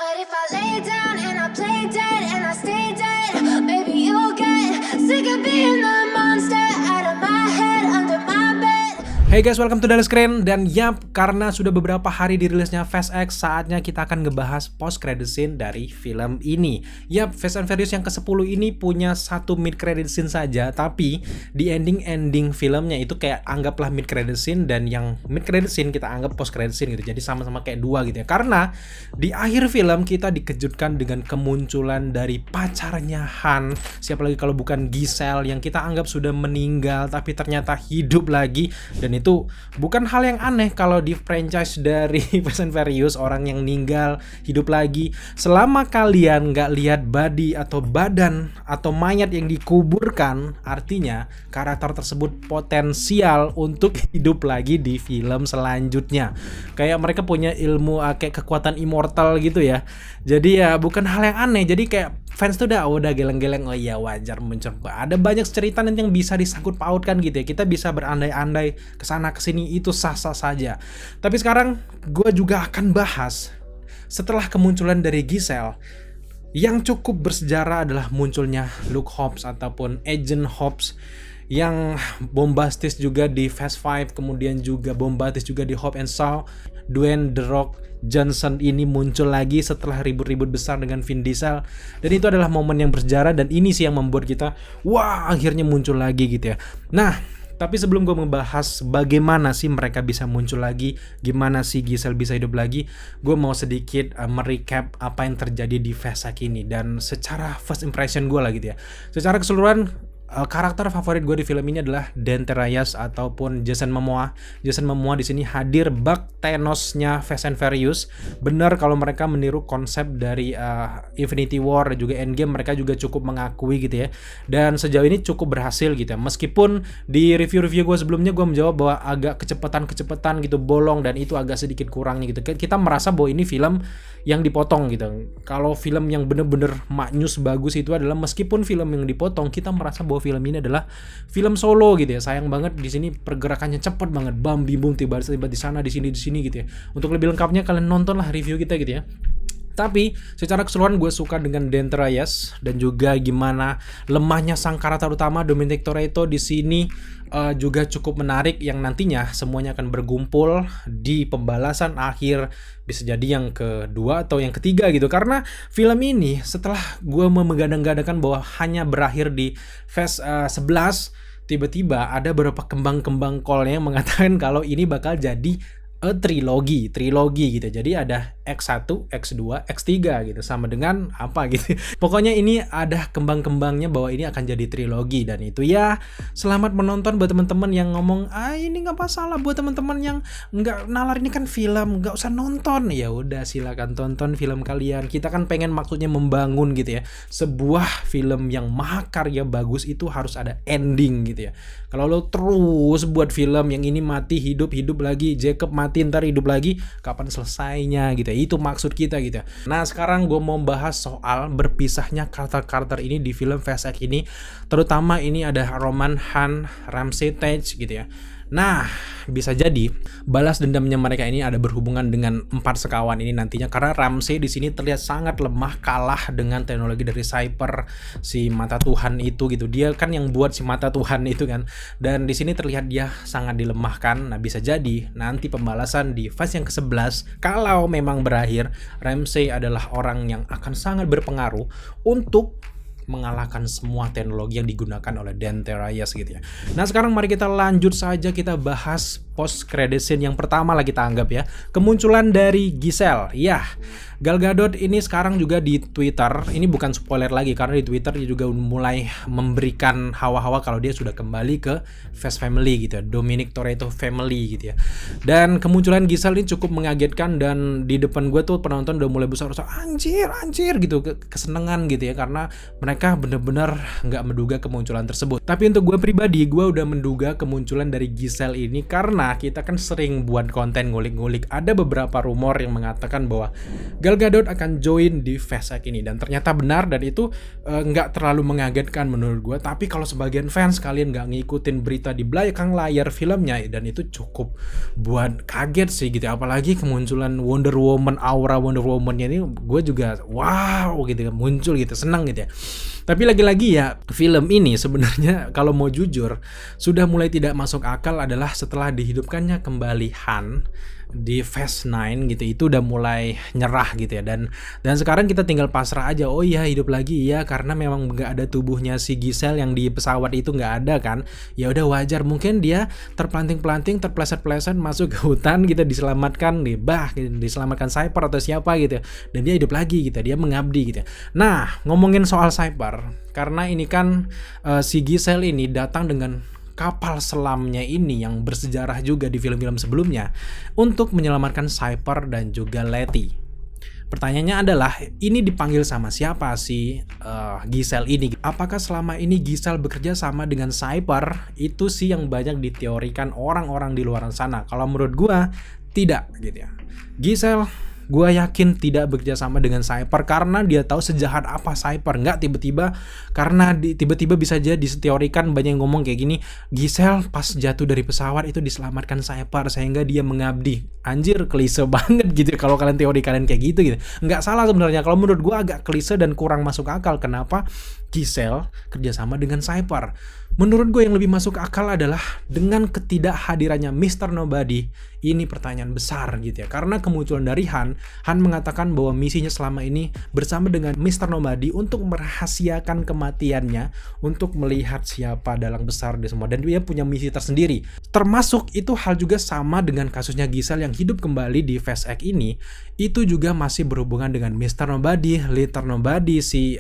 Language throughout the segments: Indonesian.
What if I lay down and I play dead and I stay dead? Maybe you'll get sick of being the monster out of my head, under my bed. Hey guys, welcome to Daily Screen. Dan yap, karena sudah beberapa hari dirilisnya Fast X, saatnya kita akan ngebahas post credit scene dari film ini. Yap, Fast and Furious yang ke-10 ini punya satu mid credit scene saja, tapi di ending filmnya itu kayak anggaplah mid credit scene, dan yang mid credit scene kita anggap post credit scene gitu. Jadi sama-sama kayak dua gitu ya. Karena di akhir film kita dikejutkan dengan kemunculan dari pacarnya Han. Siapa lagi kalau bukan Giselle yang kita anggap sudah meninggal tapi ternyata hidup lagi. Dan itu bukan hal yang aneh kalau di franchise dari Fast and Furious orang yang meninggal hidup lagi. Selama kalian nggak lihat body atau badan atau mayat yang dikuburkan, artinya karakter tersebut potensial untuk hidup lagi di film selanjutnya. Kayak mereka punya ilmu kayak kekuatan immortal gitu ya. Jadi ya bukan hal yang aneh. Jadi kayak fans tuh udah geleng-geleng, oh iya wajar mencoba. Ada banyak cerita nanti yang bisa disangkut pautkan gitu ya. Kita bisa berandai-andai kesana kesini, itu sah-sah saja. Tapi sekarang gue juga akan bahas setelah kemunculan dari Giselle. Yang cukup bersejarah adalah munculnya Luke Hobbs ataupun Agent Hobbs yang bombastis juga di Fast 5, kemudian juga bombastis juga di Hobbs and Shaw. Dwayne The Rock Johnson ini muncul lagi setelah ribut-ribut besar dengan Vin Diesel, dan itu adalah momen yang bersejarah, dan ini sih yang membuat kita wah akhirnya muncul lagi gitu ya. Nah, tapi sebelum gue membahas bagaimana sih mereka bisa muncul lagi, gimana sih Giselle bisa hidup lagi, gue mau sedikit merecap apa yang terjadi di Fast X ini dan secara first impression gue lah gitu ya. Secara keseluruhan karakter favorit gue di film ini adalah Dante Reyes ataupun Jason Momoa. Jason Momoa di sini hadir bak Thanos-nya Fast and Furious. Benar kalau mereka meniru konsep dari Infinity War dan juga Endgame, mereka juga cukup mengakui gitu ya. Dan sejauh ini cukup berhasil gitu ya. Meskipun di review-review gue sebelumnya gue menjawab bahwa agak kecepatan gitu, bolong, dan itu agak sedikit kurangnya gitu. Kita merasa bahwa ini film yang dipotong gitu. Kalau film yang bener-bener maknyus bagus itu adalah meskipun film yang dipotong, kita merasa bahwa film ini adalah film solo gitu ya. Sayang banget di sini pergerakannya cepet banget, bam bim bum, tiba-tiba di sana di sini gitu ya. Untuk lebih lengkapnya kalian nontonlah review kita gitu ya. Tapi secara keseluruhan gue suka dengan Dante Reyes dan juga gimana lemahnya sang karakter utama Dominic Toretto di sini juga cukup menarik, yang nantinya semuanya akan berkumpul di pembalasan akhir, bisa jadi yang kedua atau yang ketiga gitu. Karena film ini setelah gue menggadang-gadangkan bahwa hanya berakhir di Fast 11, tiba-tiba ada beberapa kembang-kembang call-nya yang mengatakan kalau ini bakal jadi trilogi gitu. Jadi ada X1, X2, X3 gitu, sama dengan apa gitu. Pokoknya ini ada kembang-kembangnya bahwa ini akan jadi trilogi, dan itu ya selamat menonton buat teman-teman yang ngomong ini nggak masalah, buat teman-teman yang nggak nalar ini kan film, nggak usah nonton. Ya udah, silakan tonton film kalian. Kita kan pengen maksudnya membangun gitu ya. Sebuah film yang mahakarya bagus itu harus ada ending gitu ya. Kalau lo terus buat film yang ini mati hidup lagi, Jacob mati ntar hidup lagi, kapan selesainya gitu ya. Itu maksud kita gitu ya. Nah, sekarang gue mau bahas soal berpisahnya karakter-karakter ini di film Fast X ini. Terutama ini ada Roman, Han, Ramsey Tage gitu ya. Nah, bisa jadi balas dendamnya mereka ini ada berhubungan dengan 4 sekawan ini nantinya, karena Ramsey di sini terlihat sangat lemah, kalah dengan teknologi dari Cyper, si mata Tuhan itu gitu. Dia kan yang buat si mata Tuhan itu kan. Dan di sini terlihat dia sangat dilemahkan. Nah, bisa jadi nanti pembalasan di fase yang ke-11 kalau memang berakhir, Ramsey adalah orang yang akan sangat berpengaruh untuk mengalahkan semua teknologi yang digunakan oleh Dante Reyes gitu ya. Nah, sekarang mari kita lanjut saja, kita bahas post credit scene yang pertama lah kita anggap ya. Kemunculan dari Giselle. Ya, Gal Gadot ini sekarang juga di Twitter. Ini bukan spoiler lagi karena di Twitter dia juga mulai memberikan hawa-hawa kalau dia sudah kembali ke Fast Family gitu ya, Dominic Toretto Family gitu ya. Dan kemunculan Giselle ini cukup mengagetkan, dan di depan gue tuh penonton udah mulai besar-besar anjir gitu, kesenangan gitu ya, karena mereka bener-bener nggak menduga kemunculan tersebut. Tapi untuk gue pribadi, gue udah menduga kemunculan dari Giselle ini karena Karena kita kan sering buat konten ngulik-ngulik, ada beberapa rumor yang mengatakan bahwa Gal Gadot akan join di Fast X ini, dan ternyata benar, dan itu nggak terlalu mengagetkan menurut gue. Tapi kalau sebagian fans kalian nggak ngikutin berita di belakang layar filmnya, dan itu cukup buat kaget sih gitu, apalagi kemunculan Wonder Woman, aura Wonder Woman-nya ini gue juga wow gitu, muncul gitu, senang gitu ya. Tapi lagi-lagi ya, film ini sebenarnya kalau mau jujur sudah mulai tidak masuk akal adalah setelah dihidupkannya kembali Han di Fast 9 gitu, itu udah mulai nyerah gitu ya, dan sekarang kita tinggal pasrah aja. Oh iya, hidup lagi ya, karena memang nggak ada tubuhnya si Giselle yang di pesawat itu, nggak ada kan. Ya udah, wajar, mungkin dia terpelanting-pelanting, terpleset-pleset masuk ke hutan gitu, diselamatkan gitu, diselamatkan Cypher atau siapa gitu, dan dia hidup lagi gitu, dia mengabdi gitu. Nah, ngomongin soal Cypher, karena ini kan si Giselle ini datang dengan kapal selamnya ini yang bersejarah juga di film-film sebelumnya untuk menyelamatkan Cypher dan juga Letty. Pertanyaannya adalah, ini dipanggil sama siapa sih Giselle ini? Apakah selama ini Giselle bekerja sama dengan Cypher? Itu sih yang banyak diteorikan orang-orang di luar sana. Kalau menurut gua tidak gitu ya. Giselle, gue yakin tidak bekerja sama dengan Cypher karena dia tahu sejahat apa Cypher. Nggak tiba-tiba, karena tiba-tiba bisa jadi diteorikan, banyak yang ngomong kayak gini, Giselle pas jatuh dari pesawat itu diselamatkan Cypher sehingga dia mengabdi. Anjir, klise banget gitu kalau kalian teori kalian kayak gitu. Nggak salah sebenarnya, kalau menurut gue agak klise dan kurang masuk akal. Kenapa Giselle kerjasama dengan Cypher? Menurut gue yang lebih masuk akal adalah dengan ketidakhadirannya Mr. Nobody. Ini pertanyaan besar gitu ya, karena kemunculan dari Han mengatakan bahwa misinya selama ini bersama dengan Mr. Nobody untuk merahasiakan kematiannya, untuk melihat siapa dalang besar di semua, dan dia punya misi tersendiri. Termasuk itu hal juga sama dengan kasusnya Giselle yang hidup kembali di Fast X ini, itu juga masih berhubungan dengan Mr. Nobody, Little Nobody, si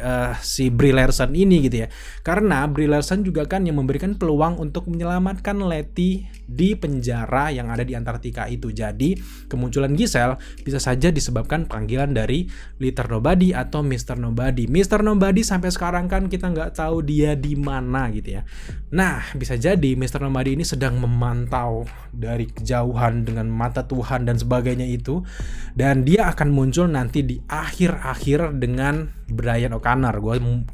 Brie Larson ini gitu ya. Karena Brie Larson juga kan yang memberikan peluang untuk menyelamatkan Letty di penjara yang ada di Antartika itu. Jadi kemunculan Giselle bisa saja disebabkan panggilan dari Little Nobody atau Mr. Nobody. Mr. Nobody sampai sekarang kan kita nggak tahu dia di mana gitu ya. Nah, bisa jadi Mr. Nobody ini sedang memantau dari kejauhan dengan mata Tuhan dan sebagainya itu, dan dia akan muncul nanti di akhir-akhir dengan Brian O'Connor.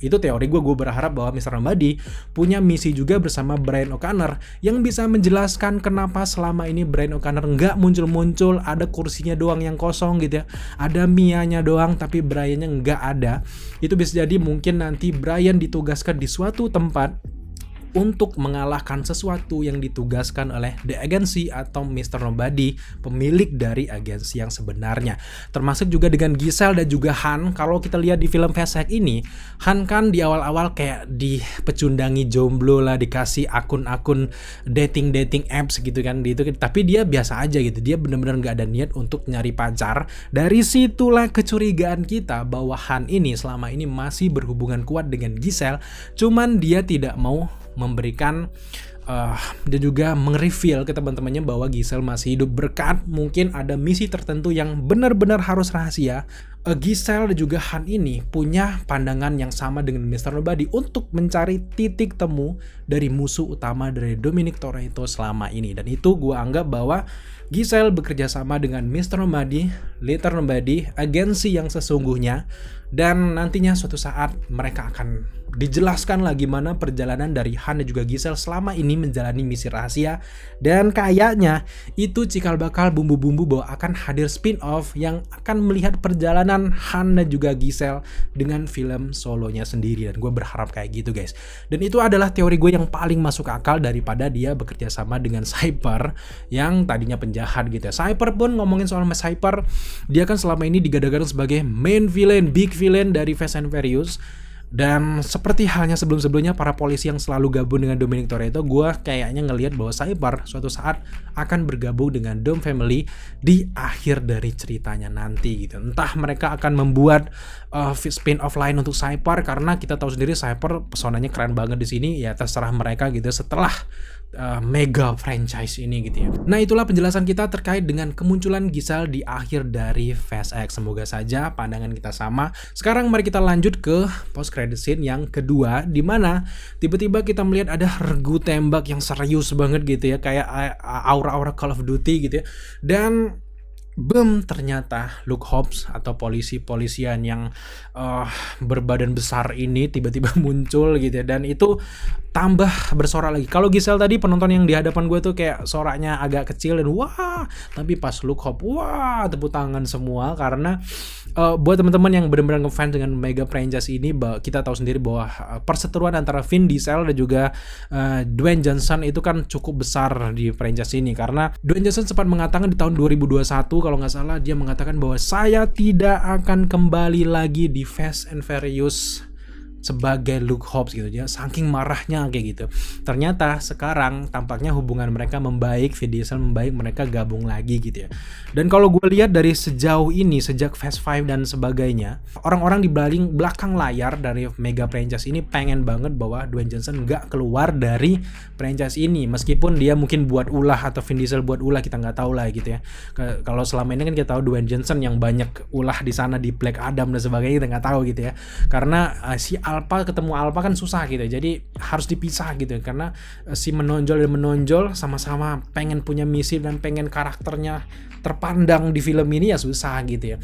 Itu teori gue berharap bahwa Mr. Nobody punya misi juga bersama Brian O'Connor yang bisa menjelaskan kenapa selama ini Brian O'Connor nggak muncul-muncul, ada kursinya doang yang kosong gitu ya, ada Mia-nya doang tapi Brian-nya nggak ada. Itu bisa jadi mungkin nanti Brian ditugaskan di suatu tempat untuk mengalahkan sesuatu yang ditugaskan oleh The Agency atau Mr. Nobody, pemilik dari agensi yang sebenarnya. Termasuk juga dengan Giselle dan juga Han. Kalau kita lihat di film Fast X ini, Han kan di awal-awal kayak dipecundangi jomblo lah, dikasih akun-akun dating apps gitu kan, gitu. Tapi dia biasa aja gitu, dia benar-benar nggak ada niat untuk nyari pacar. Dari situlah kecurigaan kita bahwa Han ini selama ini masih berhubungan kuat dengan Giselle, cuman dia tidak mau memberikan dan juga meng-reveal ke teman-temannya bahwa Giselle masih hidup, berkat mungkin ada misi tertentu yang benar-benar harus rahasia. Giselle dan juga Han ini punya pandangan yang sama dengan Mr. Nobody untuk mencari titik temu dari musuh utama dari Dominic Toretto selama ini, dan itu gue anggap bahwa Giselle bekerja sama dengan Mr. Nobody, Little Nobody, agensi yang sesungguhnya, dan nantinya suatu saat mereka akan dijelaskan lah gimana perjalanan dari Han dan juga Giselle selama ini menjalani misi rahasia, dan kayaknya itu cikal bakal bumbu-bumbu bahwa akan hadir spin-off yang akan melihat perjalanan Han dan juga Giselle dengan film solonya sendiri, dan gue berharap kayak gitu guys. Dan itu adalah teori gue yang paling masuk akal daripada dia bekerja sama dengan Cypher yang tadinya penjahat gitu ya. Cypher pun, ngomongin soal Cypher, dia kan selama ini digadang-gadang sebagai main villain, big villain dari Fast and Furious. Dan seperti halnya sebelum-sebelumnya para polisi yang selalu gabung dengan Dominic Toretto, gue kayaknya ngelihat bahwa Cypher suatu saat akan bergabung dengan Dom Family di akhir dari ceritanya nanti gitu. Entah mereka akan membuat spin-off lain untuk Cypher, karena kita tahu sendiri Cypher pesonanya keren banget di sini, ya terserah mereka gitu. Setelah mega franchise ini gitu ya. Nah, itulah penjelasan kita terkait dengan kemunculan Giselle di akhir dari Fast X. Semoga saja pandangan kita sama. Sekarang mari kita lanjut ke post credit scene yang kedua, di mana tiba-tiba kita melihat ada regu tembak yang serius banget gitu ya, kayak aura-aura Call of Duty gitu ya. Dan boom, ternyata Luke Hobbs atau polisian yang berbadan besar ini tiba-tiba muncul gitu ya, dan itu tambah bersorak lagi. Kalau Giselle tadi penonton yang di hadapan gue tuh kayak soraknya agak kecil dan wah, tapi pas Luke Hobbs wah tepuk tangan semua, karena buat teman-teman yang benar-benar ngefans dengan mega franchise ini, kita tahu sendiri bahwa perseteruan antara Vin Diesel dan juga Dwayne Johnson itu kan cukup besar di franchise ini, karena Dwayne Johnson sempat mengatakan di tahun 2021 kalau nggak salah, dia mengatakan bahwa saya tidak akan kembali lagi di Fast and Furious sebagai Luke Hobbs gitu ya, saking marahnya kayak gitu. Ternyata sekarang tampaknya hubungan mereka membaik, Vin Diesel membaik, mereka gabung lagi gitu ya. Dan kalau gue lihat dari sejauh ini, sejak Fast 5 dan sebagainya, orang-orang di belakang layar dari mega franchise ini pengen banget bahwa Dwayne Johnson nggak keluar dari franchise ini, meskipun dia mungkin buat ulah atau Vin Diesel buat ulah, kita nggak tahu lah gitu ya. Kalau selama ini kan kita tahu Dwayne Johnson yang banyak ulah di sana di Black Adam dan sebagainya, kita nggak tahu gitu ya, karena si Alpha ketemu Alpha kan susah gitu, jadi harus dipisah gitu, karena si menonjol dan menonjol sama-sama pengen punya misi dan pengen karakternya terpandang di film ini, ya susah gitu ya.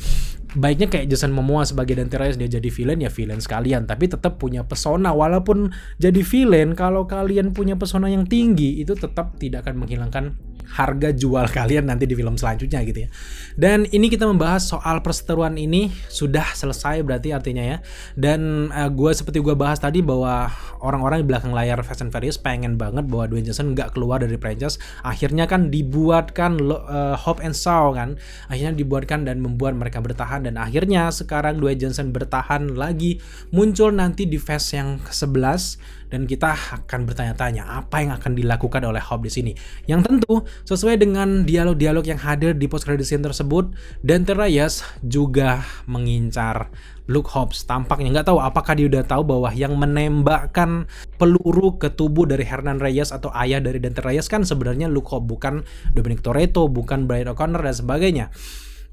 Baiknya kayak Jason Momoa sebagai Dante Reyes, dia jadi villain ya villain sekalian, tapi tetap punya pesona. Walaupun jadi villain, kalau kalian punya pesona yang tinggi, itu tetap tidak akan menghilangkan harga jual kalian nanti di film selanjutnya gitu ya. Dan ini kita membahas soal perseteruan ini sudah selesai berarti artinya ya. Dan seperti gue bahas tadi bahwa orang-orang di belakang layar Fast and Furious pengen banget bahwa Dwayne Johnson nggak keluar dari franchise. Akhirnya kan dibuatkan Hobbs and Shaw kan, akhirnya dibuatkan dan membuat mereka bertahan, dan akhirnya sekarang Dwayne Johnson bertahan lagi, muncul nanti di Fast yang ke-11, dan kita akan bertanya-tanya apa yang akan dilakukan oleh Hobbs di sini. Yang tentu sesuai dengan dialog-dialog yang hadir di post credit scene tersebut, Dante Reyes juga mengincar Luke Hobbs. Tampaknya nggak tahu apakah dia udah tahu bahwa yang menembakkan peluru ke tubuh dari Hernan Reyes atau ayah dari Dante Reyes kan sebenarnya Luke Hobbs, bukan Dominic Toretto, bukan Brian O'Connor dan sebagainya.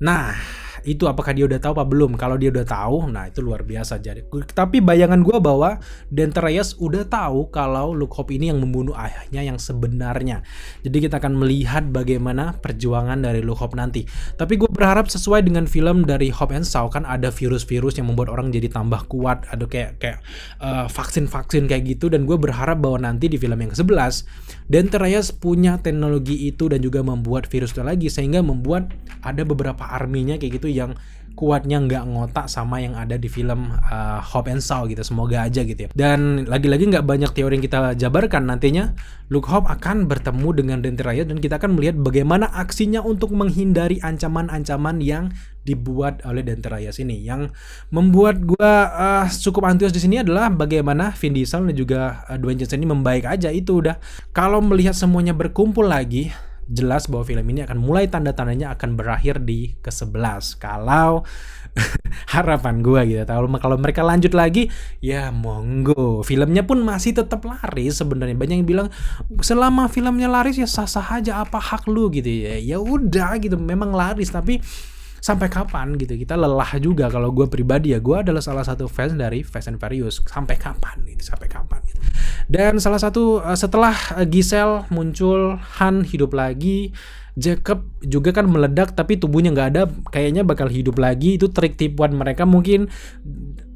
Nah, itu apakah dia udah tahu apa belum? Kalau dia udah tahu, nah itu luar biasa. Jadi, tapi bayangan gue bahwa Dante Reyes udah tahu kalau Luke Hobbs ini yang membunuh ayahnya yang sebenarnya. Jadi kita akan melihat bagaimana perjuangan dari Luke Hobbs nanti. Tapi gue berharap sesuai dengan film dari Hobbs and Shaw, kan ada virus-virus yang membuat orang jadi tambah kuat, ada kayak vaksin-vaksin kayak gitu. Dan gue berharap bahwa nanti di film yang ke-11 Dante Reyes punya teknologi itu dan juga membuat virus itu lagi, sehingga membuat ada beberapa arminya kayak gitu yang kuatnya nggak ngotak sama yang ada di film Hobbs and Shaw gitu. Semoga aja gitu ya. Dan lagi-lagi nggak banyak teori yang kita jabarkan, nantinya Luke Hobbs akan bertemu dengan Dante Reyes dan kita akan melihat bagaimana aksinya untuk menghindari ancaman-ancaman yang dibuat oleh Dante Reyes ini. Yang membuat gue cukup antusias di sini adalah bagaimana Vin Diesel dan juga Dwayne Johnson ini membaik aja. Itu udah, kalau melihat semuanya berkumpul lagi, jelas bahwa film ini akan mulai tanda-tandanya akan berakhir di ke-11. Kalau harapan gue gitu, kalau mereka lanjut lagi ya monggo, filmnya pun masih tetap laris sebenarnya. Banyak yang bilang selama filmnya laris ya sah-sah aja, apa hak lu gitu ya. Ya udah gitu, memang laris, tapi sampai kapan gitu? Kita lelah juga. Kalau gue pribadi ya, gue adalah salah satu fans dari Fast and Furious. Sampai kapan gitu? Sampai kapan gitu? Dan salah satu setelah Giselle muncul, Han hidup lagi, Jacob juga kan meledak tapi tubuhnya nggak ada, kayaknya bakal hidup lagi. Itu trik tipuan mereka mungkin.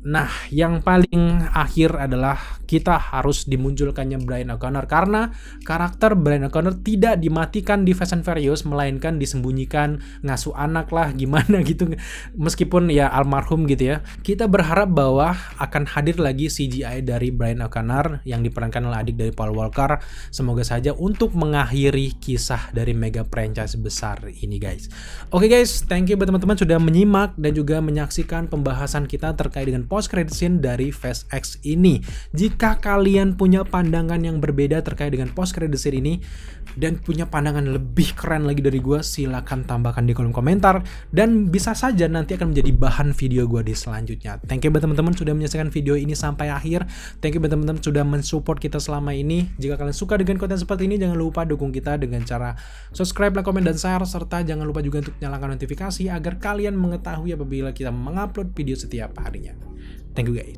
Nah, yang paling akhir adalah kita harus dimunculkannya Brian O'Connor, karena karakter Brian O'Connor tidak dimatikan di Fast and Furious, melainkan disembunyikan, ngasuh anak lah gimana gitu, meskipun ya almarhum gitu ya. Kita berharap bahwa akan hadir lagi CGI dari Brian O'Connor yang diperankan oleh adik dari Paul Walker. Semoga saja untuk mengakhiri kisah dari mega franchise besar ini guys. Oke guys, thank you buat teman-teman sudah menyimak dan juga menyaksikan pembahasan kita terkait dengan post credit scene dari Fast X ini. Jika kalian punya pandangan yang berbeda terkait dengan post credit scene ini dan punya pandangan lebih keren lagi dari gue, silahkan tambahkan di kolom komentar dan bisa saja nanti akan menjadi bahan video gue di selanjutnya. Thank you buat teman-teman sudah menyaksikan video ini sampai akhir. Thank you buat teman-teman sudah mensupport kita selama ini. Jika kalian suka dengan konten seperti ini, jangan lupa dukung kita dengan cara subscribe, like, komen, dan share, serta jangan lupa juga untuk nyalakan notifikasi agar kalian mengetahui apabila kita mengupload video setiap harinya. Thank you guys.